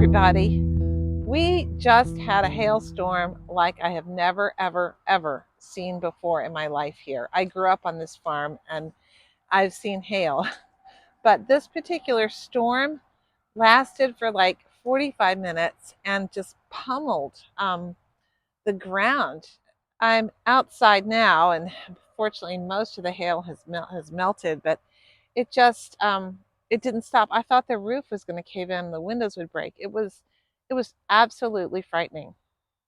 everybody. We just had a hailstorm like I have never, ever, ever seen before in my life here. I grew up on this farm and I've seen hail, but this particular storm lasted for like 45 minutes and just pummeled the ground. I'm outside now, and fortunately, most of the hail has melted, but it just it didn't stop. I thought the roof was going to cave in, the windows would break. It was absolutely frightening.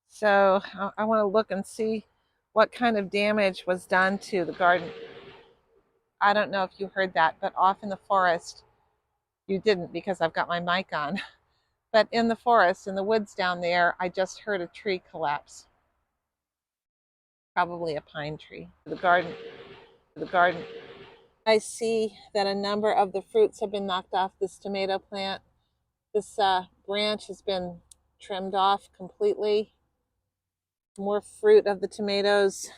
So I want to look and see what kind of damage was done to the garden. I don't know if you heard that, but off in the forest, you didn't because I've got my mic on. But in the forest, in the woods down there, I just heard a tree collapse, probably a pine tree. The garden. I see that a number of the fruits have been knocked off this tomato plant. This branch has been trimmed off completely. More fruit of the tomatoes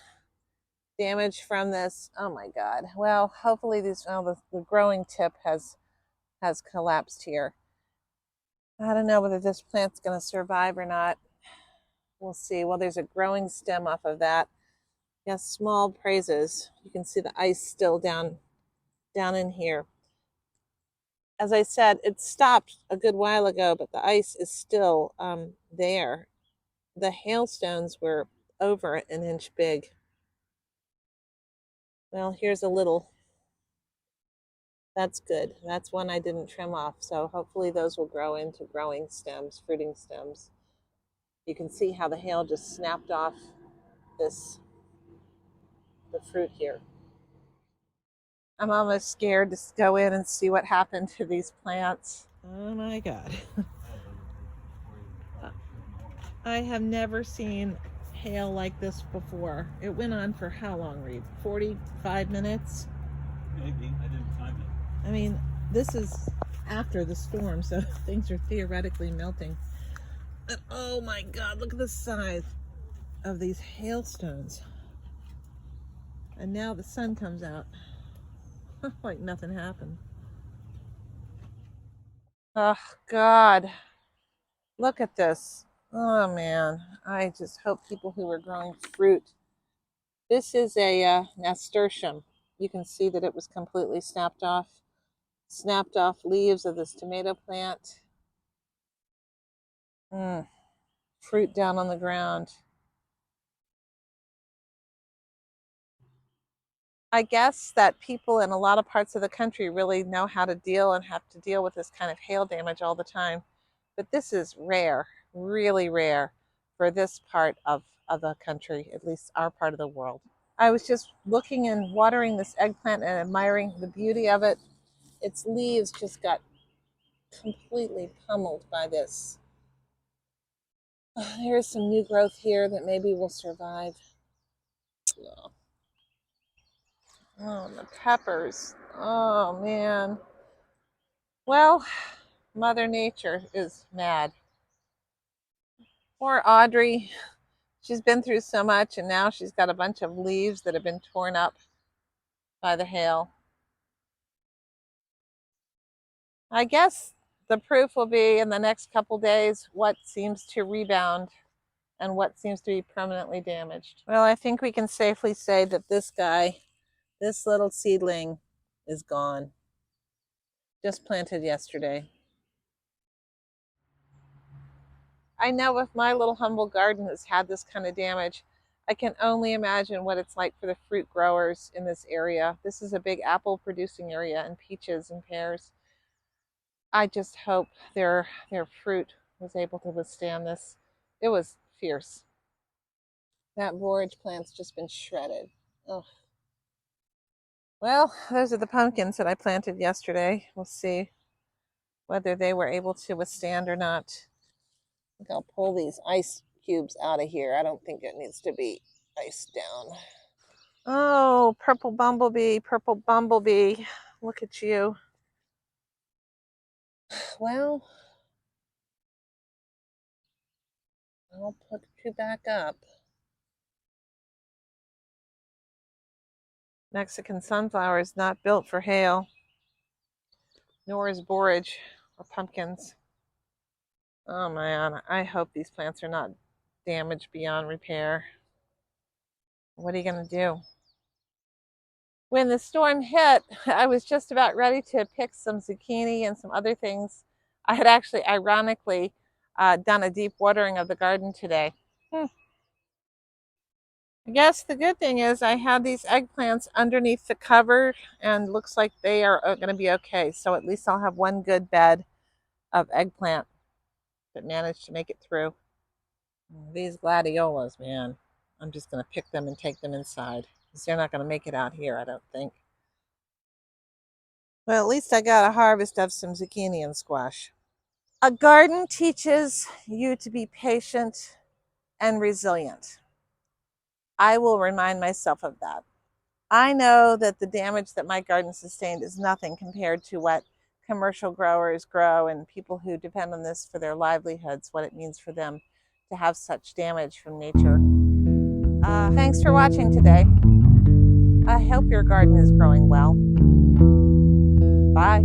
damage from this. Oh my God. Well, hopefully the growing tip has collapsed here. I don't know whether this plant's going to survive or not. We'll see. Well, there's a growing stem off of that. Yes, small praises. You can see the ice still down in here. As I said, it stopped a good while ago, but the ice is still there. The hailstones were over an inch big. Well, here's a little. That's good. That's one I didn't trim off. So hopefully those will grow into growing stems, fruiting stems. You can see how the hail just snapped off the fruit here. I'm almost scared to go in and see what happened to these plants. Oh my God. I have never seen hail like this before. It went on for how long, Reed? 45 minutes? Maybe. I didn't time it. I mean, this is after the storm, so things are theoretically melting. But oh my God, look at the size of these hailstones. And now the sun comes out like nothing happened. Oh God, look at this. Oh man, I just hope people who are growing fruit. This is a nasturtium. You can see that it was completely snapped off leaves of this tomato plant. Fruit down on the ground. I guess that people in a lot of parts of the country really know how to deal and have to deal with this kind of hail damage all the time. But this is rare, really rare for this part of the country, at least our part of the world. I was just looking and watering this eggplant and admiring the beauty of it. Its leaves just got completely pummeled by this. There's some new growth here that maybe will survive. Oh, the peppers. Oh, man. Well, Mother Nature is mad. Poor Audrey. She's been through so much, and now she's got a bunch of leaves that have been torn up by the hail. I guess the proof will be in the next couple days what seems to rebound and what seems to be permanently damaged. Well, I think we can safely say that this little seedling, is gone. Just planted yesterday. I know if my little humble garden has had this kind of damage, I can only imagine what it's like for the fruit growers in this area. This is a big apple producing area, and peaches and pears. I just hope their fruit was able to withstand this. It was fierce. That borage plant's just been shredded. Ugh. Well, those are the pumpkins that I planted yesterday. We'll see whether they were able to withstand or not. I think I'll pull these ice cubes out of here. I don't think it needs to be iced down. Oh, purple bumblebee, purple bumblebee. Look at you. Well, I'll put you back up. Mexican sunflower is not built for hail, nor is borage or pumpkins. Oh man, I hope these plants are not damaged beyond repair. What are you going to do? When the storm hit, I was just about ready to pick some zucchini and some other things. I had actually, ironically, done a deep watering of the garden today. Hmm. I guess the good thing is I had these eggplants underneath the cover and looks like they are going to be okay. So at least I'll have one good bed of eggplant that managed to make it through. These gladiolas, man, I'm just going to pick them and take them inside because they're not going to make it out here, I don't think. Well, at least I got a harvest of some zucchini and squash. A garden teaches you to be patient and resilient. I will remind myself of that. I know that the damage that my garden sustained is nothing compared to what commercial growers grow and people who depend on this for their livelihoods, what it means for them to have such damage from nature. Thanks for watching today. I hope your garden is growing well. Bye.